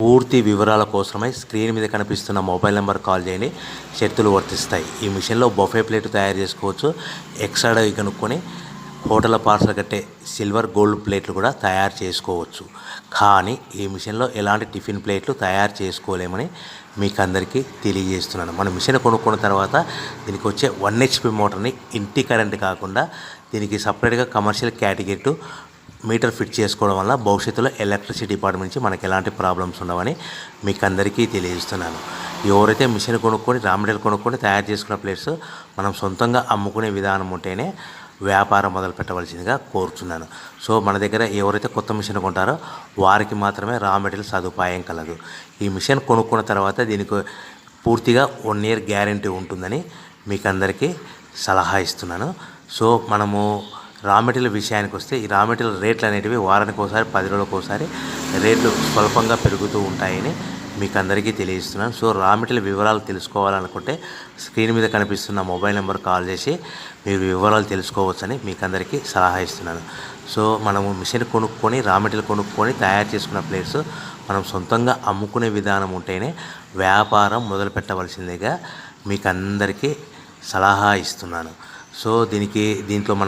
పూర్తి వివరాల కోసమై స్క్రీన్ మీద కనిపిస్తున్న మొబైల్ నెంబర్ కాల్ చేయండి. షరతులు వర్తిస్తాయి. ఈ మిషన్లో బొఫే ప్లేట్ తయారు చేసుకోవచ్చు. ఎక్స్ట్రా డై కనుక్కొని హోటల్ పార్సల్ కట్టే సిల్వర్ గోల్డ్ ప్లేట్లు కూడా తయారు చేసుకోవచ్చు. కానీ ఈ మిషన్లో ఎలాంటి టిఫిన్ ప్లేట్లు తయారు చేసుకోలేమని మీకు అందరికీ తెలియజేస్తున్నాను. మన మిషన్ కొనుక్కున్న తర్వాత దీనికి వచ్చే 1 HP మోటార్ని ఇంటి కరెంట్ కాకుండా దీనికి సపరేట్గా కమర్షియల్ కేటగిరీ మీటర్ ఫిట్ చేసుకోవడం వల్ల భవిష్యత్తులో ఎలక్ట్రిసిటీ డిపార్ట్మెంట్ నుంచి మనకి ఎలాంటి ప్రాబ్లమ్స్ ఉండవని మీకు అందరికీ తెలియజేస్తున్నాను. ఎవరైతే మిషన్ కొనుక్కొని రా మెటీరియల్ కొనుక్కొని తయారు చేసుకున్న ప్లేట్స్ మనం సొంతంగా అమ్ముకునే విధానం ఉంటేనే వ్యాపారం మొదలు పెట్టవలసిందిగా కోరుతున్నాను. సో మన దగ్గర ఎవరైతే కొత్త మిషన్ కొంటారో వారికి మాత్రమే రా మెటీరియల్ సదుపాయం కలదు. ఈ మిషన్ కొనుక్కున్న తర్వాత దీనికి పూర్తిగా 1 year గ్యారంటీ ఉంటుందని మీకు అందరికీ సలహా ఇస్తున్నాను. సో మనము రా మెటీరియల్ విషయానికి వస్తే ఈ రా మెటీరియల్ రేట్లు అనేటివి వారానికి ఒకసారి 10 రోజులకు ఒకసారి రేట్లు స్వల్పంగా పెరుగుతూ ఉంటాయని మీకు అందరికీ తెలియజేస్తున్నాను. సో రా మెటీరియల్ వివరాలు తెలుసుకోవాలనుకుంటే స్క్రీన్ మీద కనిపిస్తున్న మొబైల్ నెంబర్ కాల్ చేసి మీరు వివరాలు తెలుసుకోవచ్చని మీకు అందరికీ సలహా ఇస్తున్నాను. సో మనము మిషన్ కొనుక్కొని రా మెటీరియల్ కొనుక్కొని తయారు చేసుకున్న ప్లేట్స్ మనం సొంతంగా అమ్ముకునే విధానం ఉంటేనే వ్యాపారం మొదలు పెట్టవలసిందిగా మీకు అందరికీ సలహా ఇస్తున్నాను. సో దీంట్లో మనం